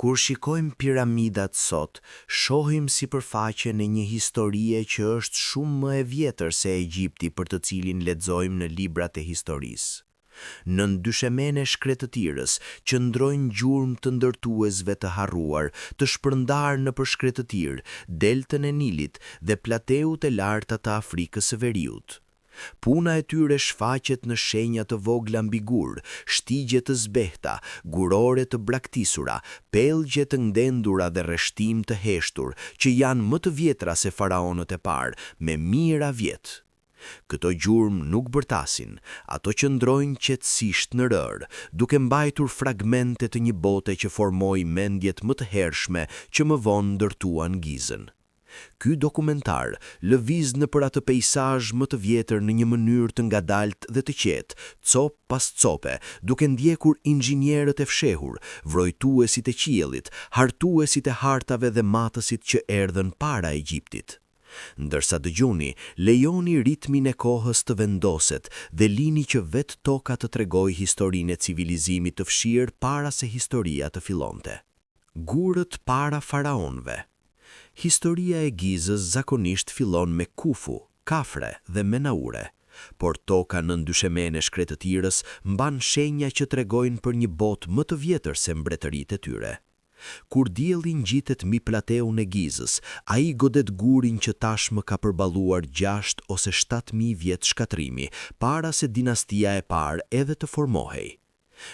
Kur shikojmë piramidat sot, shohim sipërfaqen e një historie që është shumë më e vjetër se Egjipti për të cilin lexojmë në librat e historisë. Në dyshemene shkretëtirës qëndrojnë gjurmë të ndërtuesve të harruar, të shpërndarë në shkretëtirë, deltën e Nilit dhe plateut e larta të Afrikës së Veriut. Puna e tyre shfaqet në shenja të vogla mbi gur, shtigje të zbehta, gurore të braktisura, pellgje të ndendura dhe rreshtim të heshtur, që janë më të vjetra se faraonët e parë, me mijëra vjet. Këto gjurmë nuk bërtasin, ato qëndrojnë qetësisht në rër, duke mbajtur fragmente të një bote që formoi mendjet më të hershme që më vonë ndërtuan Gizën. Ky dokumentar lëviz nëpër atë peizazh më të vjetër në një mënyrë të ngadaltë dhe të qetë, cop pas cope, duke ndjekur inxhinierët e fshehur, vrojtuesit e qiellit, hartuesit e hartave dhe matësit që erdhën para Egjiptit. Ndërsa dëgjoni, lejoni ritmin e kohës të vendoset dhe lini që vetë toka të tregojë historinë e civilizimit të fshirë para se historia të fillonte. Gurët para faraonëve. Historia e Gizës zakonisht fillon me Kufu, Kafre dhe Menaure, por toka në dyshemene shkretëtirës mban shenja që tregojnë për një botë më të vjetër se mbretëritë e tyre. Kur dielli ngjitet mbi plateun e Gizës, ai godet gurin që tashmë ka përballuar 6 ose 7.000 vjet shkatrimi, para se dinastia e parë edhe të formohej.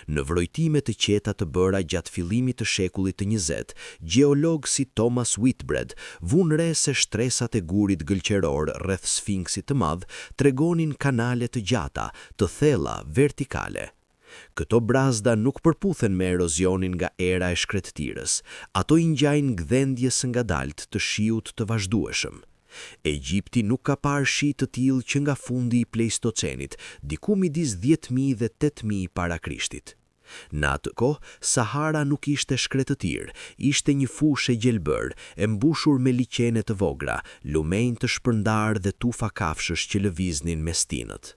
Në vrojtime të qeta të bëra gjatë fillimit të shekullit të 20, gjeolog si Thomas Whitbread vun re se shtresat e gurit gëlqeror rreth Sfinksit të Madh tregonin kanale të gjata, të thella, vertikale. Këto brazda nuk përputhen me erozionin nga era e shkretëtirës, ato i ngjajnë gdhendje së ngadaltë të shiut të vazhdueshëm. Egjipti nuk ka parë shi të tillë që nga fundi i Pleistocenit, diku midis 10.000 dhe 8.000 para Krishtit. Në atë kohë, Sahara nuk ishte shkretëtir, ishte një fushë e gjelbër, e mbushur me liqene të vogla, lumenj të shpërndar dhe tufa kafshësh që lëviznin me stinët.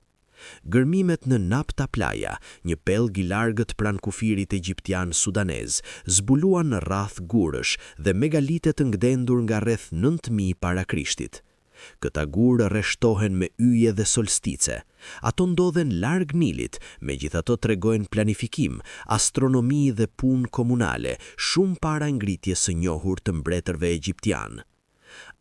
Gërmimet në Napta Playa, një pelg i largët pranë kufirit egjiptian sudanez, zbuluan rreth gurësh dhe megalitet të ngdendur nga rreth 9.000 para Krishtit. Këta gurë rreshtohen me yje dhe solstice. Ato ndodhen larg Nilit, megjithato tregojnë planifikim, astronomi dhe punë komunale, shumë para ngritjes së njohur të mbretërve egjiptian.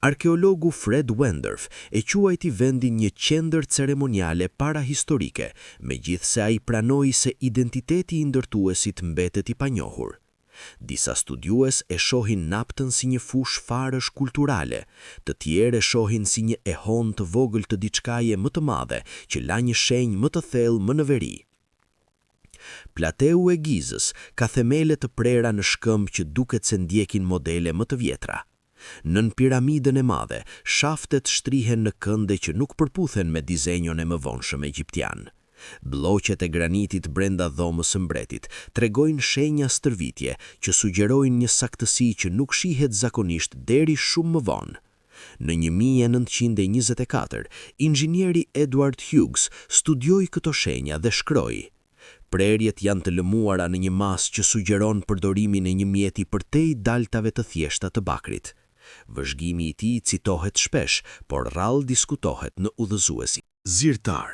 Arkeologu Fred Wendorf e quajti vendin një qendër ceremoniale parahistorike, megjithse ai pranoi se identiteti i ndërtuesit mbetet i panjohur. Disa studiues e shohin Naptën si një fushë farësh kulturale, të tjerë e shohin si një ehon të vogël të diçkaje më të madhe, që la një shenjë më të thellë më në veri. Plateu e Gizës ka themele të prera në shkëmbë që duket se ndjekin modele më të vjetra. Nën piramidën e madhe, shaftet shtrihen në kënde që nuk përputhen me dizenjon e mëvonshëm egjiptian. Bloqet e granitit brenda dhomës së mbretit tregojnë shenja stërvitje që sugjerojnë një saktësi që nuk shihet zakonisht deri shumë më vonë. Në 1924, inxhinieri Edward Hughes studioi këto shenja dhe shkroi: prerjet janë të lëmuara në një masë që sugjeron përdorimin e një mjeti përtej daltave të thjeshta të bakrit. Vëzhgimi i tij citohet shpesh, por rrallë diskutohet në udhëzuesi. Zyrtar.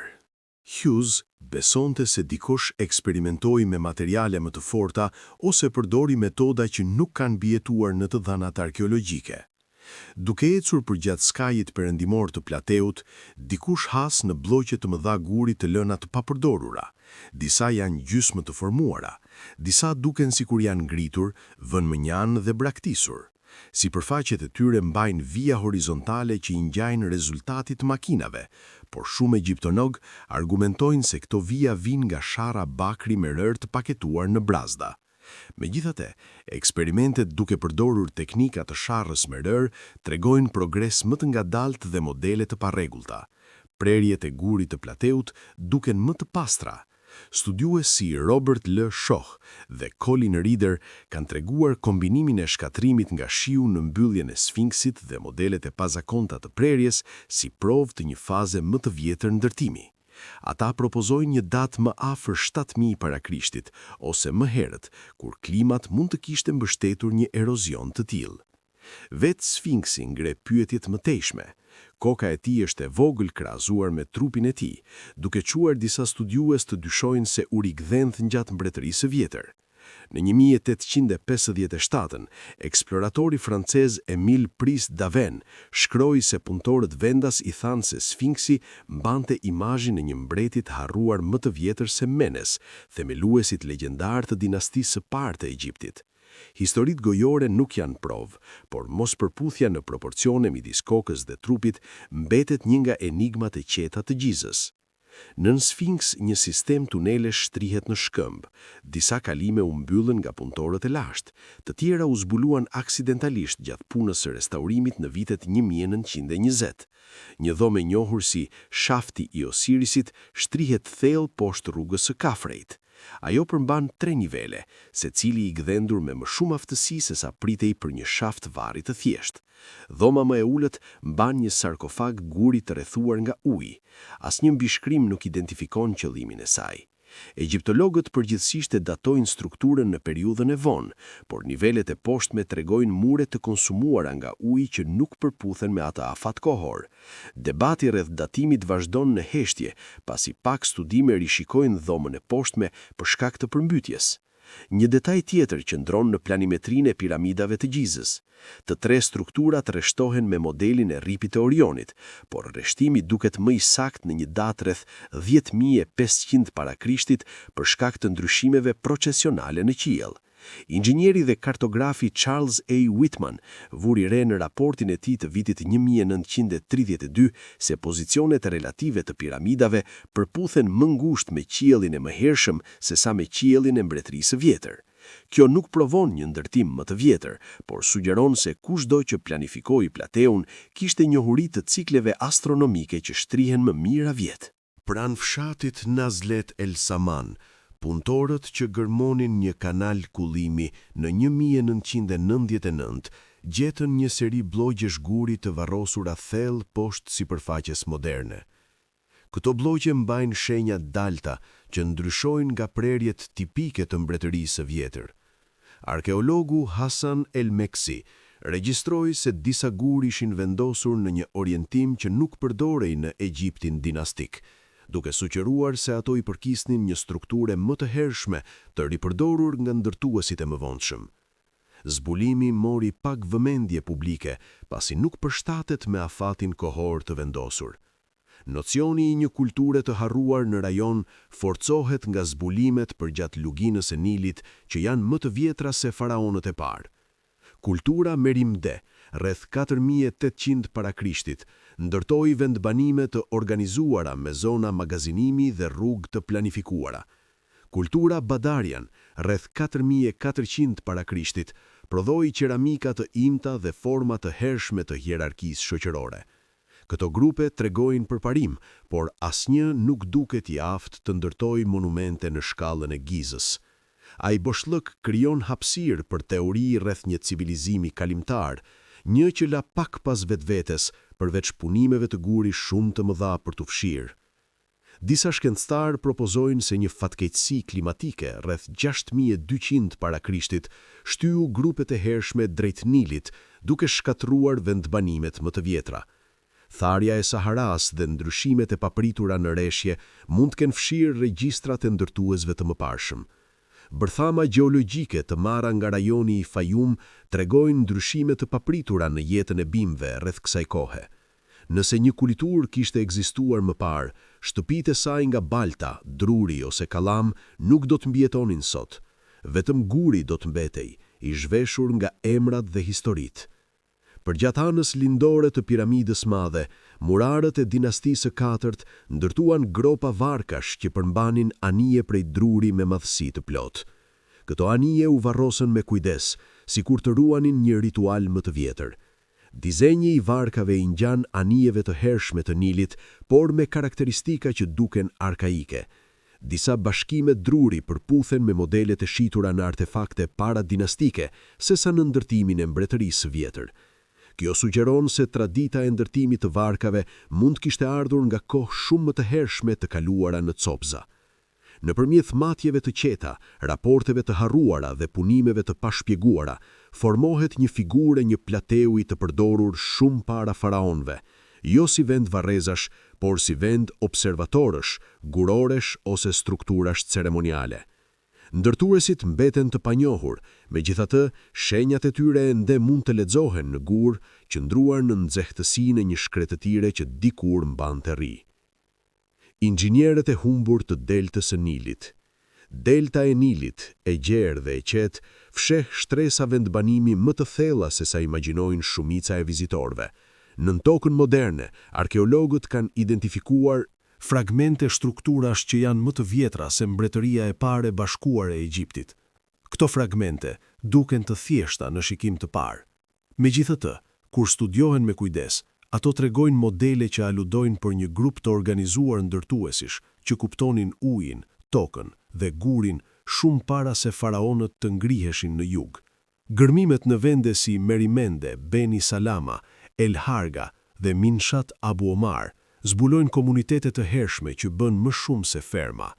Hughes besonte se dikush eksperimentoi me materiale më të forta ose përdori metoda që nuk kanë mbijetuar në të dhënat arkeologjike. Duke ecur përgjatë skajit perëndimor të plateut, dikush has në bloqe të mëdha guri të lëna të papërdorura. Disa janë gjysmë të formuara, disa duken sikur janë ngritur, vënë më njanë dhe braktisur. Sipërfaqet e tyre mbajnë vija horizontale që i ngjajnë rezultatit makinave, por shumë egjiptolog argumentojnë se këto vija vijnë nga sharra bakri me rër të paketuar në brazda. Megjithatë, eksperimentet duke përdorur teknika të sharrës me rër tregojnë progres më të ngadaltë dhe modele të parregullta. Prerjet e gurit të plateut duken më të pastra. Studiues si Robert L. Schoch dhe Colin Reeder kanë treguar kombinimin e shkatrimit nga shiu në mbylljen e Sfinksit dhe modelet e pazakonta të prerjes si provë të një faze më të vjetër ndërtimi. Ata propozojnë një datë më afër 7000 para Krishtit, ose më herët, kur klimat mund të kishte mbështetur një erozion të tillë. Vetë Sfinksi ngre pyetjet më tejshme. Koka e tij është e vogël krahazuar me trupin e tij, duke quar disa studiues të dyshojnë se u rigdhenth gjatë mbretërisë së vjetër. Në 1857, eksploratori francez Émile Pris d'Aven shkroi se punëtorët vendas i thanë se Sfinksi mbante imazhin e një mbreti të harruar më të vjetër se Menes, themeluesit legjendar të dinastisë së parë të Egjiptit. Historitë gojore nuk janë provë, por mospërputhja në proporcione midis kokës dhe trupit mbetet një nga enigmat e qeta të Gjizës. Nën Sfinks një sistem tunelesh shtrihet në shkëmbë, disa kalime u mbyllën nga punëtorët e lashtë, të tjera u zbuluan aksidentalisht gjatë punës së restaurimit në vitet 1920. Një dhomë e njohur si Shafti i Osirisit shtrihet thellë poshtë rrugës së Kafrejt. Ajo përmban 3 nivele, secili i gdhendur me më shumë aftësi se sa pritej për një shaft varri të thjeshtë. Dhoma më e ulët mban një sarkofag guri të rrethuar nga uji. Asnjë mbishkrim nuk identifikon qëllimin e saj. Egjiptologët përgjithsisht e datojnë strukturën në periudhën e vonë, por nivelet e poshtme tregojnë mure të konsumuara nga uji që nuk përputhen me atë afat kohor. Debati rreth datimit vazhdon në heshtje, pasi pak studime rishikojnë dhomën e poshtme për shkak të përmbytjes. Një detaj tjetër qëndron në planimetrinë e piramidave të Gjizës. Të 3 strukturat rreshtohen me modelin e rripit të Orionit, por rreshtimi duket më i saktë në një datë rreth 10.500 para Krishtit për shkak të ndryshimeve procesionale në qiell. Inxhinieri dhe kartografi Charles A. Whitman vuri re në raportin e tij të vitit 1932 se pozicionet relative të piramidave përputhen më ngushtë me qiellin e mëhershëm se sa me qiellin e mbretërisë së vjetër. Kjo nuk provon një ndërtim më të vjetër, por sugjeron se kushdo që planifikoi Plateun kishte njohuri të cikleve astronomike që shtrihen më mirë vjet. Pranë fshatit Nazlet El Saman, punëtorët që gërmonin një kanal kullimi në 1999 gjetën një seri blogjesh guri të varrosura thellë poshtë sipërfaqes moderne. Këto blogje mbajnë shenja dalta që ndryshojnë nga prerjet tipike të mbretërisë së vjetër. Arkeologu Hasan El-Meksi regjistroi se disa gur ishin vendosur në një orientim që nuk përdorej në Egjiptin dinastik, duke sugjeruar se ato i përkisnin një strukture më të hershme të ripërdorur nga ndërtuesit e mëvonshëm. Zbulimi mori pak vëmendje publike, pasi nuk përshtatet me afatin kohor të vendosur. Nocioni i një kulture të harruar në rajon forcohet nga zbulimet përgjatë luginës e Nilit që janë më të vjetra se faraonët e parë. Kultura Merimde, rreth 4800 para Krishtit, ndërtoi vendbanime të organizuara me zona magazinimi dhe rrugë të planifikuara. Kultura Badarian, rreth 4400 para Krishtit, prodhoi qeramika të imta dhe forma të hershme të hierarkisë shoqërore. Këto grupe tregojnë përparim, por asnjë nuk duket i aftë të ndërtojë monumente në shkallën e Gizës. Ai boshllëk krijon hapësirë për teori rreth një civilizimi kalimtar, një që la pak pas vetvetes përveç punimeve të gurit shumë të mëdha për të fshirë. Disa shkencëtarë propozojnë se një fatkeqësi klimatike rreth 6200 para Krishtit shtyu grupet e hershme drejt Nilit, duke shkatruar vendbanimet më të vjetra. Tharja e Saharas dhe ndryshimet e papritura në rreshje mund të kenë fshirë regjistrat e ndërtuesve të mëparshëm. Bërthama gjeologjike të marra nga rajoni i Fayum tregojnë ndryshime të papritura në jetën e bimëve rreth kësaj kohe. Nëse një kulturë kishte ekzistuar më parë, shtëpitë e saj nga balta, druri ose kallam nuk do të mbjetonin sot. Vetëm guri do të mbetej, i zhveshur nga emrat dhe historitë. Përgjatë anës lindore të piramidës madhe, murarët e dinastisë së 4 ndërtuan gropa varkash që përmbanin anije prej druri me madhësi të plot. Këto anije u varrosën me kujdes, sikur të ruanin një ritual më të vjetër. Dizenji i varkave i ngjan anijeve të hershme të Nilit, por me karakteristika që duken arkaike. Disa bashkime druri përputhen me modelet e shitura në artefakte para dinastike, sesa në ndërtimin e mbretërisë së vjetër. Kjo sugjeron se tradita e ndërtimit të varkave mund kishte ardhur nga kohë shumë më të hershme të kaluara në copza. Nëpërmjet matjeve të qeta, raporteve të harruara dhe punimeve të pashpjeguara, formohet një figurë e një plateui të përdorur shumë para faraonëve, jo si vend varrezash, por si vend observatorësh, guroresh ose strukturash ceremoniale. Ndërtuesit mbeten të panjohur, megjithatë, shenjat e tyre ende mund të lexohen në gur, qëndruar në nxehtësinë e një shkretëtire që dikur mbante ri. Inxhinierët e humbur të deltës së Nilit. Delta e Nilit, e gjerë dhe e qetë, fsheh shtresa vendbanimi më të thella se sa imagjinojnë shumica e vizitorëve. Në tokën moderne, arkeologët kanë identifikuar fragmente strukturash që janë më të vjetra se mbretëria e parë e bashkuar e Egjiptit. Këto fragmente duken të thjeshta në shikim të parë. Megjithatë, kur studiohen me kujdes, ato tregojnë modele që aludojnë për një grup të organizuar ndërtuesish që kuptonin ujin, tokën dhe gurin shumë para se faraonët të ngriheshin në jug. Gërmimet në vende si Merimende, Beni Salama, El Harga dhe Minshat Abu Omar zbulojnë komunitete të hershme që bën më shumë se ferma.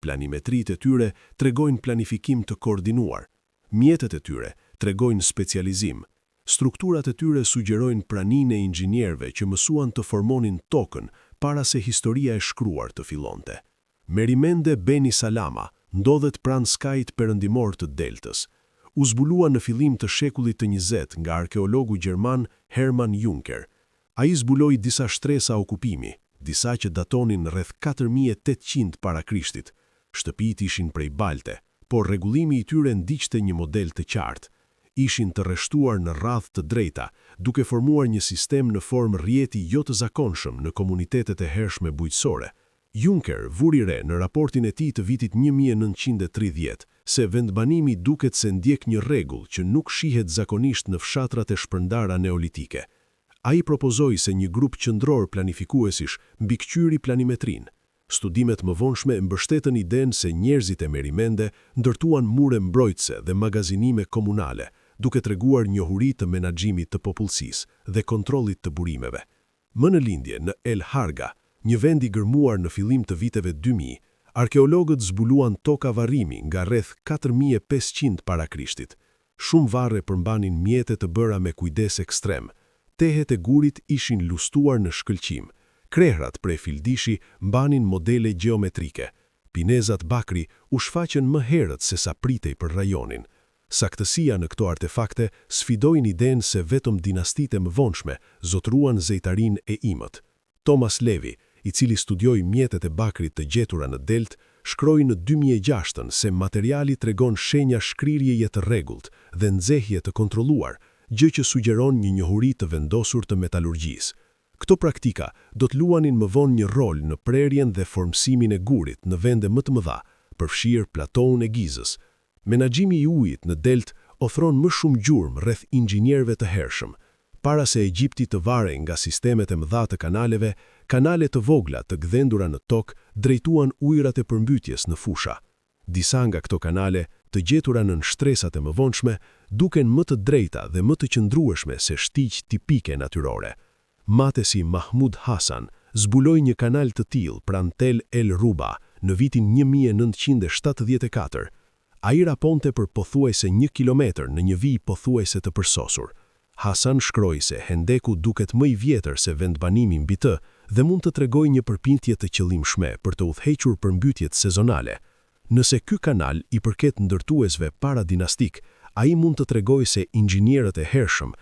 Planimetritë e tyre tregojnë planifikim të koordinuar. Mjetet e tyre tregojnë specializim. Strukturat e tyre sugjerojnë praninë e inxhinierëve që mësuan të formonin tokën para se historia e shkruar të fillonte. Merimende Beni Salama ndodhet pranë skajit perëndimor të deltës. U zbulua në fillim të shekullit të 20 nga arkeologu gjerman Hermann Juncker. Ai zbuloi disa shtresa okupimi, disa që datonin rreth 4800 para Krishtit. Shtëpitë ishin prej balte, por rregullimi i tyre ndiqte një model të qartë. Ishin të rreshtuar në radhë të drejta, duke formuar një sistem në formë rrjeti jo të zakonshëm në komunitetet e hershme bujqësore. Juncker vuri re në raportin e tij të vitit 1930 se vendbanimi duket se ndjek një rregull që nuk shihet zakonisht në fshatrat e shpërndara neolitike. Ai propozoi se një grup qendror planifikuesish mbikëqyri planimetrin. Studimet më vonshme mbështetën idenë se njerëzit e Merimende ndërtuan mure mbrojtëse dhe magazinime komunale, duke treguar njohuri të menaxhimit të popullsisë dhe kontrollit të burimeve. Më në lindje në El Harga, një vend i gërmuar në fillim të viteve 2000, arkeologët zbuluan toka varrimi nga rreth 4500 para Krishtit. Shumë varre përmbanin mjete të bëra me kujdes ekstrem. Tehet e gurit ishin lustuar në shkëlqim. Krehrat prej fildishi mbanin modele geometrike. Pinezat bakri u shfaqen më herët se sa pritej për rajonin. Saktësia në këto artefakte sfidojnë idenë se vetëm dinastitë më vonshme zotruan zejtarin e imët. Thomas Levi, i cili studioi mjetet e bakrit të gjetura në delt, shkroi në 2006 se materiali tregon shenja shkrirjeje të rregullt dhe nxehje të kontrolluar, gjë që sugjeron një njohuri të vendosur të metalurgjisë. Këto praktika do të luanin më vonë një rol në prerjen dhe formsimin e gurit në vende më të mëdha, përfshirë platoun e Gizës. Menaxhimi i ujit në delt ofron më shumë gjurmë rreth inxhinierëve të hershëm. Para se Egjipti të varej nga sistemet e mëdha të kanaleve, kanale të vogla të gdhendura në tokë drejtuan ujërat e përmbytjes në fusha. Disa nga këto kanale, të gjetura në shtresat e mëvonshme, duken më të drejta dhe më të qëndrueshme se shtiq tipike natyrore. Matesi Mahmud Hasan zbuloi një kanal të tillë pranë Tel El Ruba në vitin 1974. Ai raponte për pothuajse 1 kilometër në një vijë pothuajse të përsosur. Hasan shkroi se Hendeku duket më i vjetër se vendbanimi mbi të dhe mund të tregojë një përpintje të qëllimshme për të udhëhequr përmbytjet sezonale. Nëse ky kanal i përket ndërtuesve paradinastik, ai mund të tregojë se inxhinierët e hershëm,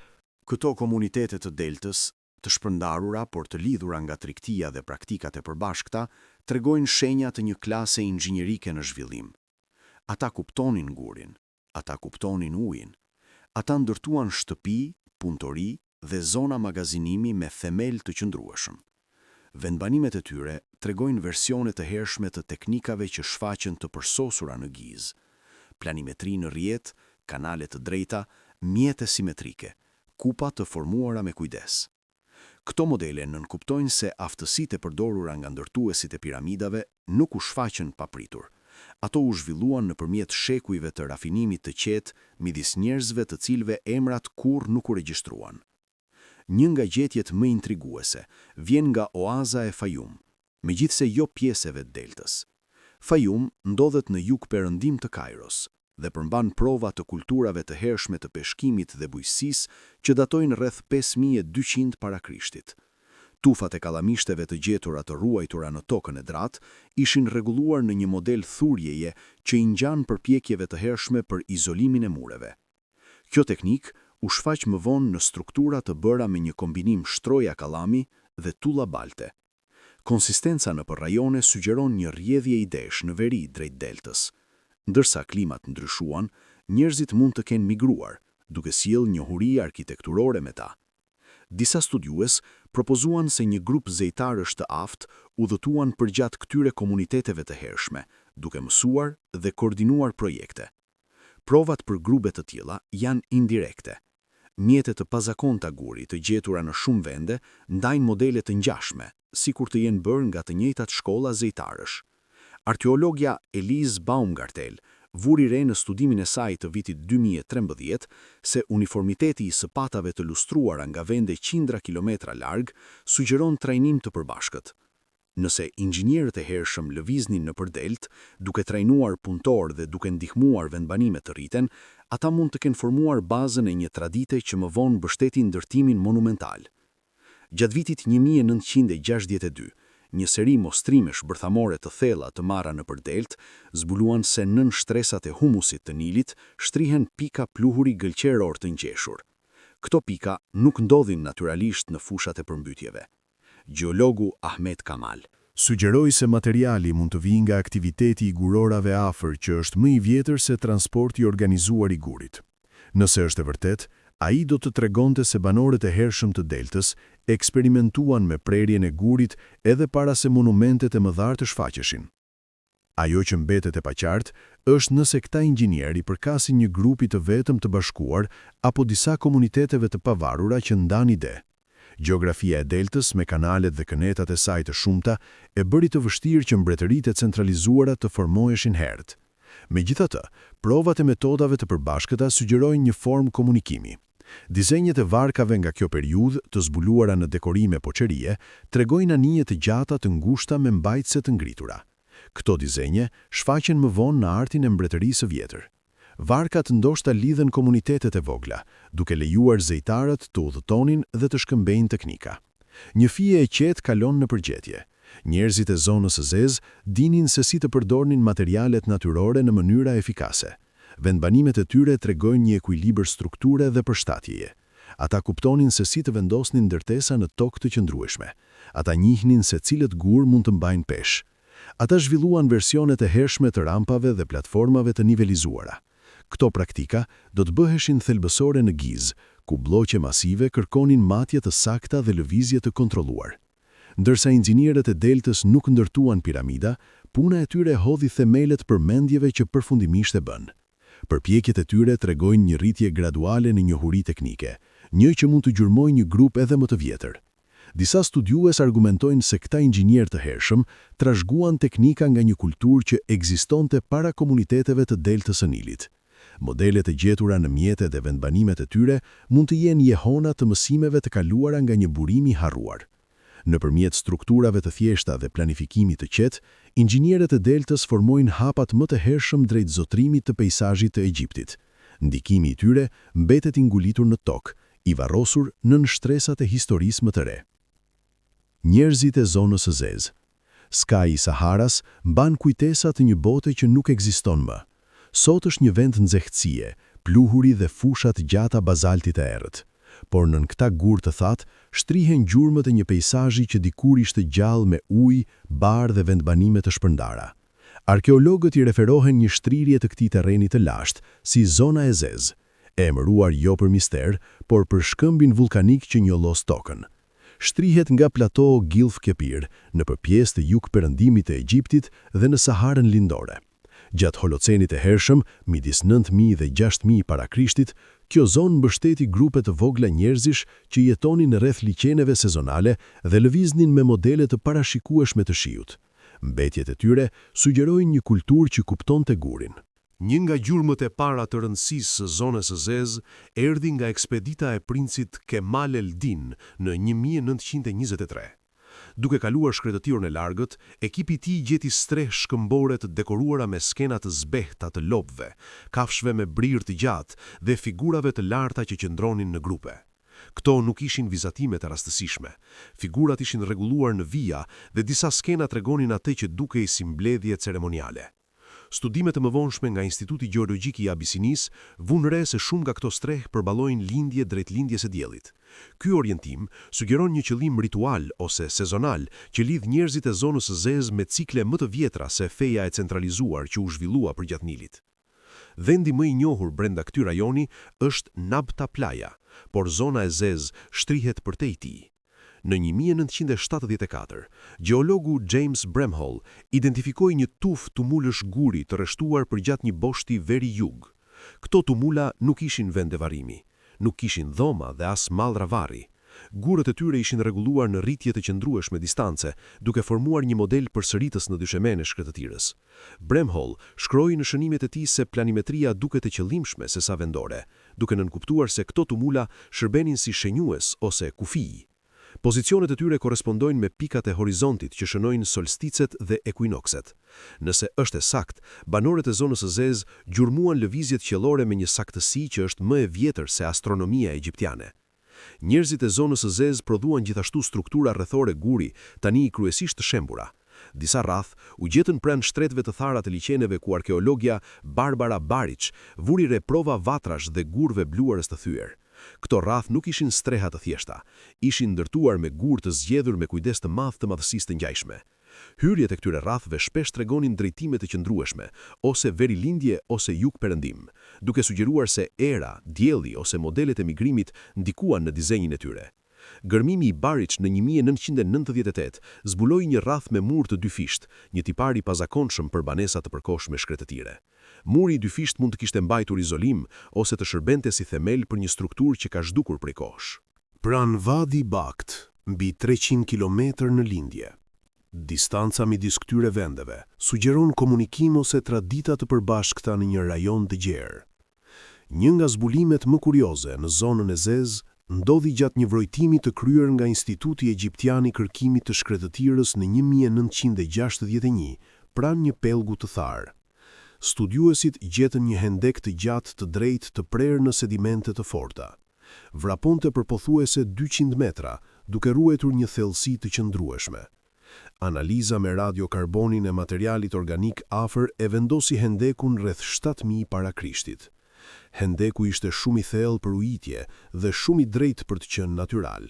këto komunitete të deltës, të shpërndarura por të lidhura nga tregtia dhe praktikat e përbashkëta, tregojnë shenja të një klase inxhinierike në zhvillim. Ata kuptonin gurin, ata kuptonin ujin, ata ndërtuan shtëpi, punëtori dhe zona magazinimi me themel të qëndrueshëm. Vendbanimet e tyre tregojnë versione të hershme të teknikave që shfaqen të përsosura në Gizë, planimetri në rrjet, kanale të drejta, mjete simetrike, kupa të formuara me kujdes. Këto modele nënkuptojnë se aftësitë e përdorura nga ndërtuesit e piramidave nuk u shfaqen papritur. Ato u zhvilluan nëpërmjet shekujve të rafinimit të qetë midis njerëzve të cilëve emrat kurrë nuk u regjistruan. Një nga gjetjet më intriguese vjen nga oaza e Fayum, megjithse jo pjesë e vetë deltës. Fayum ndodhet në jug perëndim të Kairos dhe përmban prova të kulturave të hershme të peshkimit dhe bujqësisë që datojnë rreth 5200 para Krishtit. Tufat e kalamishteve të gjetura të ruajtura në tokën e dratë ishin rregulluar në një model thurjeje që i ngjan përpjekjeve të hershme për izolimin e mureve. Kjo teknik u shfaq më vonë në struktura të bëra me një kombinim shtroja kallami dhe tulla balte. Konsistenca nëpër rajone sugjeron një rrjedhje idesh në veri drejt deltës. Ndërsa klimat ndryshuan, njerëzit mund të kenë migruar, duke sjellë njohuri arkitekturore me ta. Disa studiues propozuan se një grup zejtarësh të aftë udhëtuan përgjatë këtyre komuniteteve të hershme, duke mësuar dhe koordinuar projekte. Provat për grupe të tilla janë indirekte. Mjetet të pazakonta guri të gjetura në shumë vende ndajnë modele të ngjashme, sikur të jenë bërë nga të njëjtat shkolla zejtarësh. Arkeologja Elise Baumgartel vuri re në studimin e saj të vitit 2013 se uniformiteti i sapatave të lustruara nga vende qindra kilometra larg sugjeron trajnim të përbashkët. Nëse inxhinierët e hershëm lëviznin nëpër delt, duke trajnuar punëtor dhe duke ndihmuar vendbanime të rriten, ata mund të kenë formuar bazën e një tradite që më vonë mbështeti ndërtimin monumental. Gjatë vitit 1962, një seri mostrimesh bërthamore të thella të marra nëpër delt zbuluan se nën shtresat e humusit të Nilit shtrihen pika pluhuri gëlqeror të ngjeshur. Këto pika nuk ndodhin natyralisht në fushat e përmbytjeve. Gjeologu Ahmet Kamal sugjeroi se materiali mund të vijë nga aktiviteti i gurorave afër që është më i vjetër se transporti organizuar i gurit. Nëse është e vërtet, ai do të tregonte se banorët e hershëm të deltës eksperimentuan me prerjen e gurit edhe para se monumentet e mëdha të shfaqeshin. Ajo që mbetet e paqartë është nëse këta inxhinier i përkasin një grupi të vetëm të bashkuar apo disa komuniteteve të pavarura që ndan ide. Gjeografia e deltës me kanalet dhe kënetat e saj të shumta e bëri të vështirë që mbretëritë centralizuara të formoheshin herët. Megjithatë, provat e metodave të përbashkëta sugjerojnë një formë komunikimi. Dizenjet e varkave nga kjo periudhë, të zbuluara në dekorime poçerie, tregojnë anije të gjata të ngushta me mbajtëse të ngritura. Këto dizenje shfaqen më vonë në artin e mbretërisë së vjetër. Varkat ndoshta lidhen komunitetet e vogla, duke lejuar zejtarët të udhëtonin dhe të shkëmbejnë teknika. Një fije e qetë kalon në përgjetje. Njerëzit e zonës së zezë dinin se si të përdornin materialet natyrore në mënyra efikase. Vendbanimet e tyre tregojnë një ekuilibër strukture dhe përshtatjeje. Ata kuptonin se si të vendosnin ndërtesa në tokë të qëndrueshme. Ata njihnin se cilët gur mund të mbajnë peshë. Ata zhvilluan versionet e hershme të rampave dhe platformave të nivelizuara. Këto praktika do të bëheshin thelbësore në Gizë, ku bloqe masive kërkonin matje të sakta dhe lëvizje të kontrolluar. Ndërsa inxhinierët e deltës nuk ndërtuan piramida, puna e tyre hodhi themelet për mendjeve që përfundimisht e bën. Përpjekjet e tyre tregojnë një rritje graduale në njohuri teknike, një që mund të gjurmojë një grup edhe më të vjetër. Disa studiues argumentojnë se këta inxhinier të hershëm trashëguan teknika nga një kulturë që ekzistonte para komuniteteve të deltës së Nilit. Modelet e gjetura në mjetet e vendbanimet e tyre mund të jenë jehona të mësimeve të kaluara nga një burim i harruar. Nëpërmjet strukturave të thjeshta dhe planifikimit të qetë, inxhinierët e deltës formojnë hapat më të hershëm drejt zotrimit të peizazhit të Egjiptit. Ndikimi i tyre mbetet i ngulitur në tokë, i varrosur nën shtresat e historisë më të re. Njerëzit e zonës së zezë. Skaji i Saharas mban kujtesa të një bote që nuk ekziston më. Sot është një vend nxehtësie, pluhuri dhe fushat gjata bazaltit të errët. Por nën këta gur të thatë, shtrihen gjurmët e një peizazhi që dikur ishte gjallë me ujë, barë dhe vendbanime të shpërndara. Arkeologët i referohen një shtrirje të këtij terreni të lashtë si zona e zezë, e emëruar jo për mister, por për shkëmbin vulkanik që njollos tokën. Shtrihet nga platou Gilf Kepir, në përpjesë të jug-perëndimit të Egjiptit dhe në Saharën lindore. Gjatë Holocenit e hershëm, midis 9000 dhe 6000 para Krishtit, kjo zonë mbështeti grupe të vogla njerëzish që jetonin rreth liqeneve sezonale dhe lëviznin me modele të parashikueshme të shiut. Mbetjet e tyre sugjerojnë një kulturë që kuptonte gurin. Një nga gjurmët e para të rëndësisë së zonës së zezë erdhi nga ekspedita e princit Kemal el-Din në 1923. Duke kaluar shkretëtirën e largët, ekipi i tij gjeti streh shkëmbore të dekoruara me skena të zbehta të lopëve, kafshëve me brirë të gjatë dhe figurave të larta që qëndronin në grupe. Këto nuk ishin vizatime të rastësishme. Figurat ishin rregulluar në vija dhe disa skena tregonin atë që dukej si mbledhje ceremoniale. Studimet e mëvonshme nga Instituti Gjeologjik i Abisinisë vunë re se shumë nga këto streh përballojnë lindje drejt lindjes së diellit. Ky orientim sugjeron një qëllim ritual ose sezonal që lidh njerëzit e zonës së zezë me cikle më të vjetra se feja e centralizuar që u zhvillua përgjatë Nilit. Vendi më i njohur brenda këtij rajoni është Nabta Playa, por zona e zezë shtrihet përtej tij. Në 1974, gjeologu James Bramhall identifikoi një tufë tumulësh guri të rreshtuar përgjatë një boshti veri jug. Këto tumula nuk ishin vende varrimi, nuk kishin dhoma dhe as mallra varri. Gurët e tyre ishin rregulluar në rritje të qëndrueshme distance, duke formuar një model përsëritës në dyshemene shkretëtirës. Bramhall shkroi në shënimet e tij se planimetria duket e qëllimshme sesa vendore, duke nënkuptuar se këto tumula shërbenin si shenjues ose kufij. Pozicionet e tyre korespondojnë me pikat e horizontit që shënojnë solsticet dhe ekuinokset. Nëse është e sakt, banorët e zonës së zezë gjurmuan lëvizjet qiellore me një saktësi që është më e vjetër se astronomia egjiptiane. Njerëzit e zonës së zezë prodhuan gjithashtu struktura rrethore guri, tani kryesisht të shembura. Disa rrath u gjetën pranë shtretëve të thara të liqeneve ku arkeologja Barbara Baric vuri re prova vatrash dhe gurve bluarës të thyer. Këto rrath nuk ishin streha të thjeshta, ishin ndërtuar me gur të zgjedhur me kujdes të madh të madhësisë të ngjajshme. Hyrjet e këtyre rrathve shpesh tregonin drejtime të qëndrueshme, ose verilindje ose jug-perëndim, duke sugjeruar se era, dielli ose modelet e migrimit ndikuan në dizenjin e tyre. Gërmimi i Baric në 1998 zbuloi një rrath me mur të dyfisht, një tipar i pazakonshëm për banesa të përkohshme shkretëtire. Muri i dyfisht mund të kishte mbajtur izolim ose të shërbente si themel për një strukturë që ka zhdukur prej kohësh. Pranë Vadi Bakt, mbi 300 kilometër në lindje. Distanca midis këtyre vendeve sugjeron komunikim ose tradita të përbashkëta në një rajon të gjerë. Një nga zbulimet më kurioze në zonën e zezë ndodhi gjatë një vrojtimi të kryer nga Instituti Egjiptian i Kërkimit të Shkretëtirës në 1961, pranë një pellgu të tharë. Studiuesit gjetën një hendek të gjatë të drejtë të prerë në sedimente të forta. Vraponte për pothuese 200 metra, duke ruetur një thellësi të qëndrueshme. Analiza me radiokarbonin e materialit organik afër e vendosi hendekun rreth 7000 para Krishtit. Hendeku ishte shumë i thellë për ujitje dhe shumë i drejtë për të qenë natyral.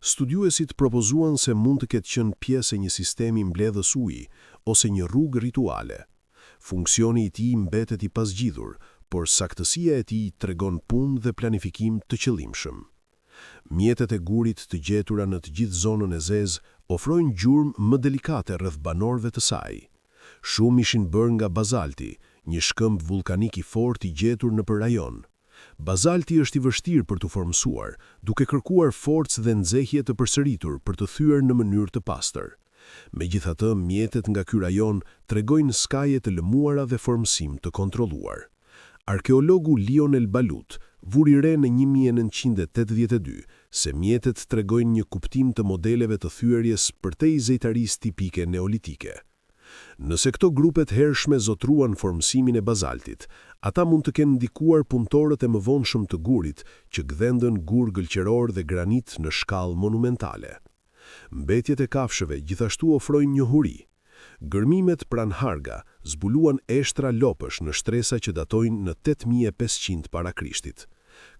Studiuesit propozuan se mund të ketë qenë pjesë e një sistemi mbledhës uji ose një rrugë rituale. Funksioni i tij mbetet i pasgjidhur, por saktësia e tij tregon punë dhe planifikim të qëllimshëm. Mjetet e gurit të gjetura në të gjithë zonën e zezë ofrojnë gjurmë më delikate rreth banorëve të saj. Shumë ishin bërë nga bazalti, një shkëmb vulkanik i fortë i gjetur nëpër rajon. Bazalti është i vështirë për të formsuar, duke kërkuar forcë dhe nxehje të përsëritur për të thyer në mënyrë të pastër. Megjithatë, mjetet nga ky rajon tregojnë skaje të lëmuara dhe formsim të kontrolluar. Arkeologu Lionel Balut vuri re në 1982 se mjetet tregojnë një kuptim të modeleve të thyerjes përtej zejtarisë tipike neolitike. Nëse këto grupet hershme zotruan formsimin e bazaltit, ata mund të kenë ndikuar punëtorët e mëvonshëm të gurit që gdhendën gur gëlqeror dhe granit në shkallë monumentale. Mbetjet e kafshëve gjithashtu ofrojnë njohuri. Gërmimet pranë Harga zbuluan eshtra lopësh në shtresa që datojnë në 8500 para Krishtit.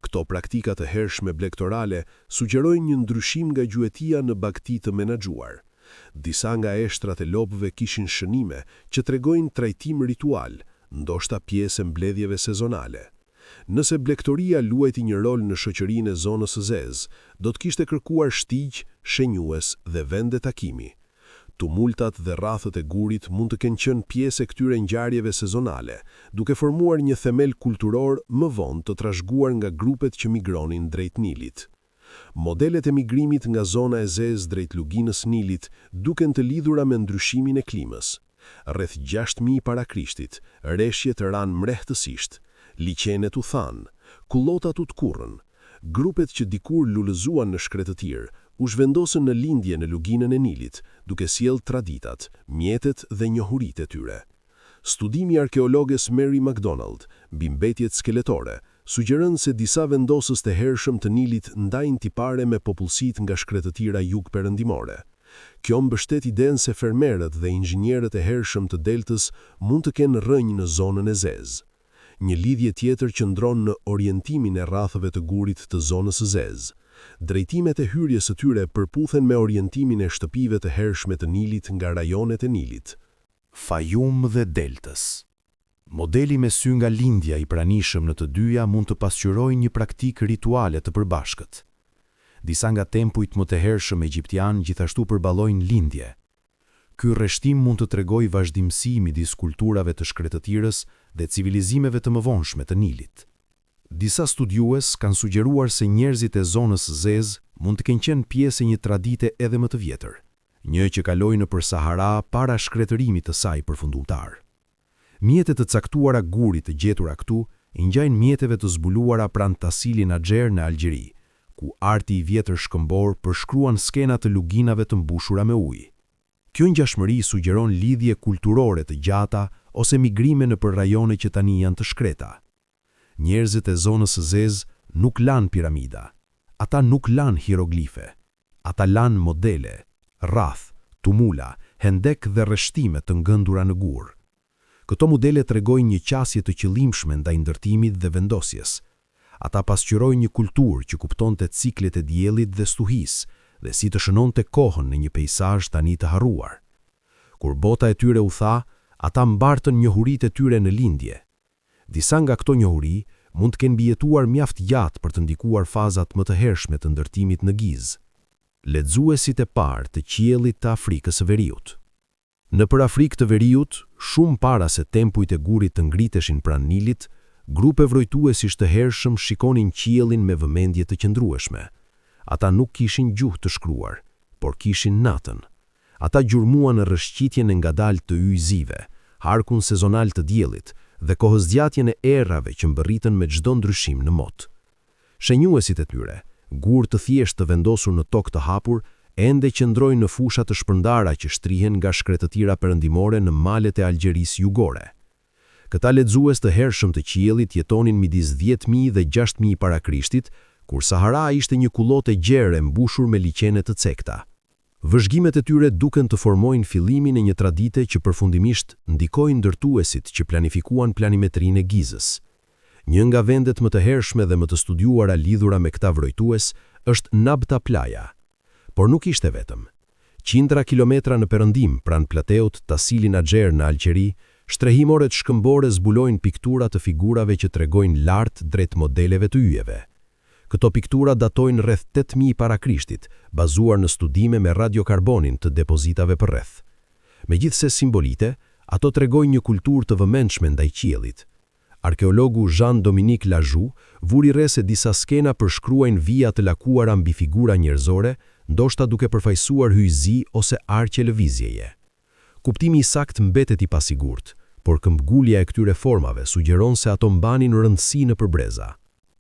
Këto praktika të hershme blegtorale sugjerojnë një ndryshim nga gjuetia në bagti të menaxhuar. Disa nga eshtrat e lopëve kishin shënime që tregojnë trajtim ritual, ndoshta pjesë e mbledhjeve sezonale. Nëse blegtoria luajti një rol në shoqërinë e zonës së zezë, do të kishte kërkuar shtigj, shenjues dhe vende takimi. Tumultat dhe rrathët e gurit mund të kenë qenë pjesë e këtyre ngjarjeve sezonale, duke formuar një themel kulturor më vonë të trashëguar nga grupet që migronin drejt Nilit. Modelet e migrimit nga zona e zezë drejt luginës Nilit duken të lidhura me ndryshimin e klimës. Rreth 6000 para Krishtit, reshjet ranë mrehtësisht, liqenet u thanë, kullotat u tkurrën. Grupet që dikur lulëzuan në shkretëtir, u zhvendosën në lindje në luginën e Nilit, duke sjellë traditat, mjetet dhe njohuritë e tyre. Studimi arkeologes Mary McDonald, mbi mbetjet skeletore, sugjeron se disa vendosës të hershëm të Nilit ndajnë tipare me popullsitë nga shkretëtira jugperëndimore. Kjo mbështet idenë se fermerët dhe inxhinierët e hershëm të deltës mund të kenë rrënjë në zonën e zezë. Një lidhje tjetër qëndron në orientimin e rrathëve të gurit të zonës së zezë. Drejtimet e hyrjes së tyre përputhen me orientimin e shtëpive të hershme të Nilit nga rajonet e Nilit. Fayum dhe deltës. Modeli me sy nga lindja i pranishëm në të dyja mund të pasqyrojë një praktikë rituale të përbashkët. Disa nga tempujt më të hershëm egjiptian gjithashtu përballojnë lindje. Ky rreshtim mund të tregojë vazhdimsi midis kulturave të shkretëtirës dhe civilizimeve të mëvonshme të Nilit. Disa studiues kanë sugjeruar se njerëzit e zonës zezë mund të kenë qenë pjesë e një tradite edhe më të vjetër, një që kaloi nëpër Sahara para shkretërimit të saj përfundimtar. Mjetet të caktuara gurit të gjetura këtu i ngjajnë mjeteve të zbuluara pranë Tasil Najer në Algjeri, ku arti i vjetër shkëmbor përshkruan skena të luginave të mbushura me ujë. Kjo ngjashmëri sugjeron lidhje kulturore të gjata ose migrime nëpër rajone që tani janë të shkreta. Njerëzit e zonës së zezë nuk lanë piramida, ata nuk lanë hieroglife, ata lanë modele, rrath, tumula, hendek dhe rreshtime të ngëndura në gur. Këto modele tregojnë një qasje të qëllimshme ndaj ndërtimit dhe vendosjes. Ata pasqyrojnë një kulturë që kuptonte ciklet e diellit dhe stuhisë dhe si të shënonte kohën në një peizazh tani të harruar. Kur bota e tyre u tha, ata mbartën njohuritë e tyre në lindje. Disa nga këto njohuri mund të kenë mbijetuar mjaft gjatë për të ndikuar fazat më të hershme të ndërtimit në Gizë. Lexuesit e parë të qiellit të Afrikës së Veriut. Nëpër Afrikë të Veriut, shumë para se tempujt e gurit të ngriteshin pranë Nilit, grupe vrojtuesish të hershëm shikonin qiellin me vëmendje të qëndrueshme. Ata nuk kishin gjuhë të shkruar, por kishin natën. Ata gjurmuan në rrëshqitjen e ngadalë të yjzive, harkun sezonal të diellit dhe kohëzgjatjen e errave që mbërritën me çdo ndryshim në mot. Shenjuesit e tyre, gur të thjeshtë të vendosur në tokë të hapur, ende qëndrojnë në fusha të shpërndara që shtrihen nga shkretëtira perëndimore në malet e Algjerisë jugore. Këta lexues të hershëm të qiellit jetonin midis 10.000 dhe 6.000 para Krishtit, kur Sahara ishte një kullotë e gjerë mbushur me liqene të cekta. Vëzhgimet e tyre duken të formojnë fillimin e një tradite që përfundimisht ndikoi ndërtuesit që planifikuan planimetrinë e Gizës. Një nga vendet më të hershme dhe më të studiuara lidhura me këta vrojtues është Nabta Playa. Por nuk ishte vetëm. Qindra kilometra në perëndim pranë plateut Tasil Najer në Algjeri, shtrehimoret shkëmbore zbulojnë piktura të figurave që tregojnë lart drejt modeleve të yjeve. Këto piktura datojnë rreth 8000 para Krishtit, bazuar në studime me radiokarbonin të depozitave përreth. Megjithse simbolite, ato tregojnë një kulturë të vëmendshme ndaj qiellit. Arkeologu Jean-Dominique Lajou vuri re se disa skena përshkruajnë vija të lakuara mbi figura njerëzore, ndoshta duke përfaqësuar hyjzi ose arqe lëvizjeje. Kuptimi i saktë mbetet i pasigurt, por këmbgulja e këtyre formave sugjeron se ato mbanin rëndësi në përbreza.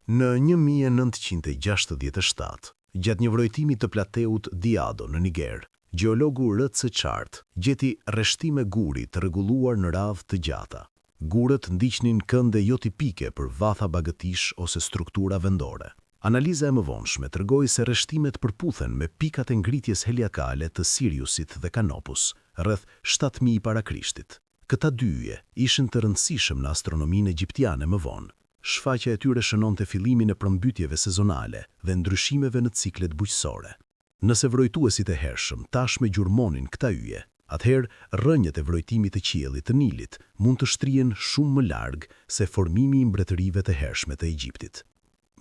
Në 1967, gjatë një vrojtimi të plateut Diado në Niger, gjeologu R.C. Chart gjeti rreshtime guri të rregulluar në radhë të gjata. Gurët ndiqnin kënde jo tipike për vatha bagëtish ose struktura vendore. Analiza e mëvonshme tregoi se rreshtimet përputhen me pikat e ngritjes heliakale të Siriusit dhe Kanopus, rreth 7000 para Krishtit. Këta dyje ishin të rëndësishëm në astronominë egjiptiane më vonë. Shfaqja e tyre shënonte fillimin e përmbytjeve sezonale dhe ndryshimeve në ciklet bujqësore. Nëse vrojtuesit e hershëm tashme gjurmonin këta yje, atëherë rrënjët e vrojtimit të qiellit të Nilit mund të shtrihen shumë më larg se formimi i mbretërive të hershme të Egjiptit.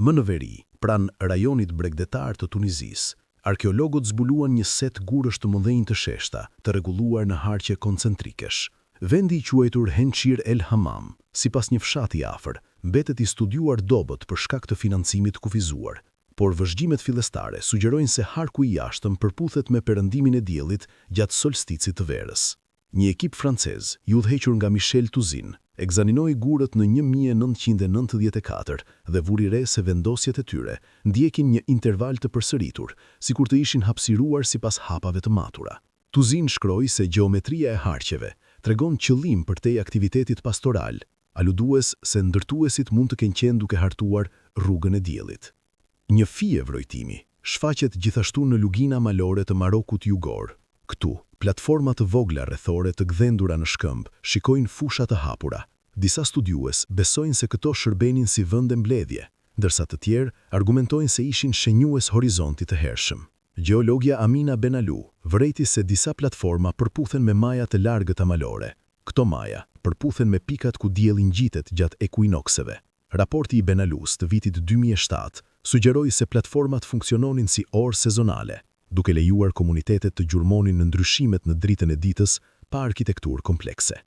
Më në veri, pranë rajonit bregdetar të Tunizisë, arkeologët zbuluan një set gurësh të mëdhenj të sheshta, të rregulluar në harqe koncentrikesh. Vendi i quajtur Henshir El Hammam, sipas një fshati afër, mbetet i studiuar dobët për shkak të financimit kufizuar, por vëzhgimet fillestare sugjerojnë se harku i jashtëm përputhet me perëndimin e diellit gjatë solsticit të verës. Një ekip francez, i udhëhequr nga Michel Touzin, ekzaminoi gurët në 1994 dhe vuri re se vendosjet e tyre ndjekin një interval të përsëritur, sikur të ishin hapësiruar sipas hapave të matura. Touzin shkroi se gjeometria e harqeve tregon qëllim përtej aktivitetit pastoral, aludues se ndërtuesit mund të kenë qenë duke hartuar rrugën e diellit. Një fije vrojtimi shfaqet gjithashtu në lugina malore të Marokut jugor. Këtu, platforma të vogla rrethore të gdhendura në shkëmb shikojnë fusha të hapura. Disa studiues besojnë se këto shërbenin si vende mbledhje, ndërsa të tjerë argumentojnë se ishin shenjues horizontit të hershëm. Gjeologja Amina Benalu vërejti se disa platforma përputhen me maja të largëta malore. Këto maja përputhen me pikat ku dielli ngjitet gjatë ekuinokseve. Raporti i Benalus të vitit 2007 sugjeroi se platformat funksiononin si orë sezonale, duke lejuar komunitetet të gjurmonin në ndryshimet në dritën e ditës pa arkitekturë komplekse.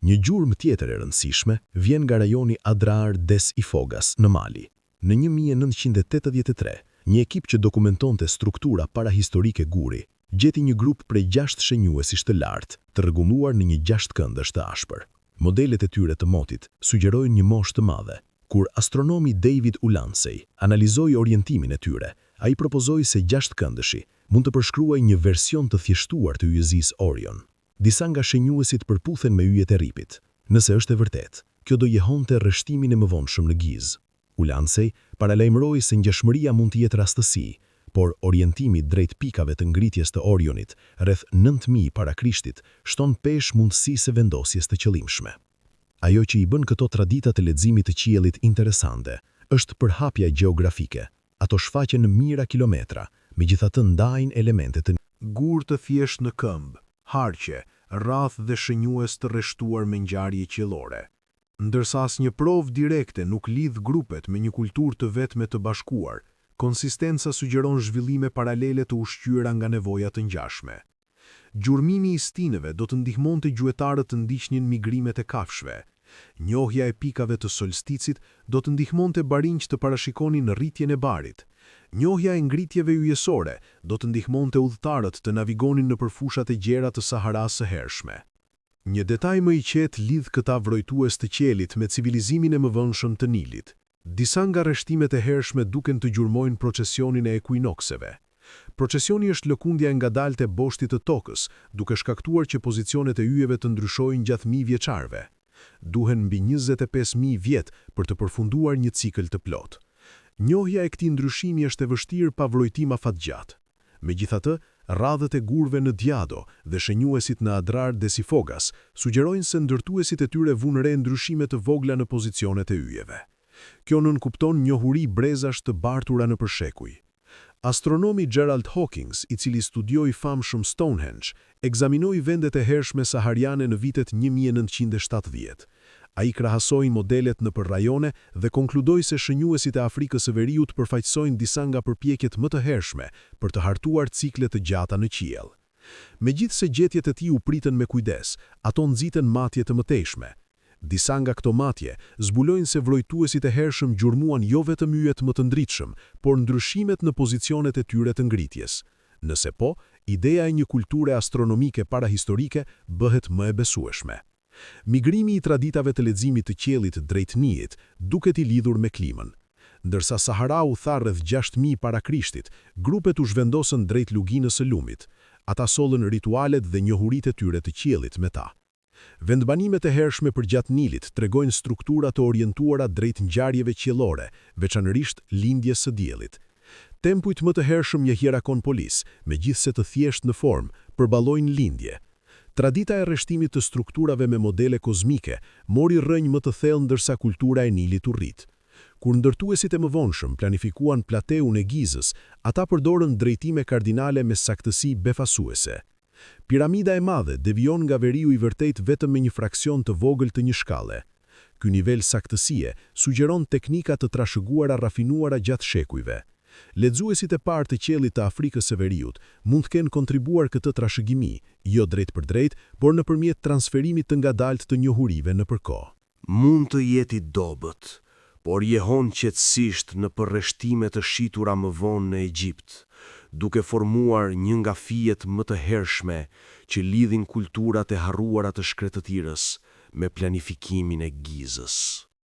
Një gjurmë tjetër e rëndësishme vjen nga rajoni Adrar des Ifogas në Mali. Në 1983, një ekip që dokumentonte struktura parahistorike guri, gjeti një grup prej 6 shenjuesish të lartë, të rregulluar në një 6 këndësh të ashpër. Modelet e tyre të motit sugjerojnë një moshë të madhe. Kur astronomi David Ulansey analizoi orientimin e tyre, ai propozoi se 6 këndëshi mund të përshkruaj një version të thjeshtuar të yjezisë Orion. Disa nga shenjuesit përputhen me yjet e ripit. Nëse është e vërtet, kjo do jehonte rreshtimin e mëvonshëm në Giz. Ulansey paralajmëroi se ngjashmëria mund të jetë rastësi, por orientimi drejt pikave të ngritjes të Orionit rreth 9000 para Krishtit shton pesh mundësi se vendosjes të qëllimshme. Ajo që i bën këto tradita të leximit të qiellit interesante është përhapja gjeografike. Ato shfaqen në mijëra kilometra, megjithatë ndajnë elemente të Gur të thjesht në këmbë, harqe, rrath dhe shënjues të rreshtuar me ngjarje qiellore. Ndërsa asnjë provë direkte nuk lidh grupet me një kulturë të vetme të bashkuar, konsistenca sugjeron zhvillime paralele të ushqyera nga nevoja të ngjashme. Gjurmimi i stinëve do të ndihmonte gjuetarët të ndiqnin migrimet e kafshëve. Njohja e pikave të solsticit do të ndihmonte barinj të parashikonin rritjen e barit. Njohja e ngritjeve yjesore do të ndihmonte udhëtarët të navigonin në përfushat e gjera të Saharas së hershme. Një detaj më i qetë lidh këta vrojtues të qiellit me civilizimin e mëvonshëm të Nilit. Disa nga rreshtimet e hershme duken të gjurmojnë procesionin e ekuinokseve. Procesioni është lëkundja e ngadaltë e boshtit të tokës, duke shkaktuar që pozicionet e yjeve të ndryshojnë gjatë mijë vjeçarve. Duhen mbi 25.000 vjet për të përfunduar një cikël të plot. Njohja e këtij ndryshimi është e vështirë pa vrojtim afatgjatë. Megjithatë, radhët e gurve në Diado dhe shenjuesit në Adrar des Ifogas sugjerojnë se ndërtuesit e tyre vunë re ndryshime të vogla në pozicionet e yjeve. Kjo nënkupton njohuri brezash të bartura në përshekuj. Astronomi Gerald Hawkins, i cili studioi famshëm Stonehenge, ekzaminoi vendet e hershme sahariane në vitet 1970. Ai krahasoi modelet nëpër rajone dhe konkludoi se shënjuesit e Afrikës së Veriut përfaqësojnë disa nga përpjekjet më të hershme për të hartuar cikle të gjata në qiell. Megjithse gjetjet e tij u pritën me kujdes, ato nxitën matje të mëtejshme. Disa nga këto matje zbulojnë se vrojtuesit e hershëm gjurmuan jo vetëm yjet më të ndritshëm, por ndryshimet në pozicionet e tyre të ngritjes. Nëse po, ideja e një kulture astronomike parahistorike bëhet më e besueshme. Migrimi i traditave të leximit të qiellit drejt Nilit duket i lidhur me klimën. Ndërsa Sahara u tha rreth 6000 para Krishtit, grupet u zhvendosën drejt luginës së lumit. Ata sollën ritualet dhe njohuritë e tyre të qiellit me ta. Vendbanimet e hershme përgjatë Nilit tregojnë struktura të orientuara drejt ngjarjeve qiellore, veçanërisht lindjes së diellit. Tempujt më të hershëm një Hierakonpolis, megjithse të thjeshtë në formë, përballojnë lindje. Tradita e rreshtimit të strukturave me modele kozmike mori rrënjë më të thellë ndërsa kultura e Nilit u rrit. Kur ndërtuesit e mëvonshëm planifikuan plateun e Gizës, ata përdorën drejtime kardinale me saktësi befasuese. Piramida e madhe devion nga veriu i vërtet vetëm me një fraksion të vogël të një shkalle. Ky nivel saktësie sugjeron teknika të trashëguara rafinuara gjatë shekujve. Lexuesit e parë të qiellit të Afrikës së Veriut mund të kenë kontribuar këtë trashëgimi, jo drejt për drejt, por nëpërmjet transferimit të ngadaltë të njohurive nëpër kohë. Mund të jeti dobët, por jehon qetësisht në përreshtimet të shitura më vonë në Egjipt. duke formuar një nga fijet më të hershme që lidhin kulturat e harruara të Shkretëtirës me planifikimin e Gizës.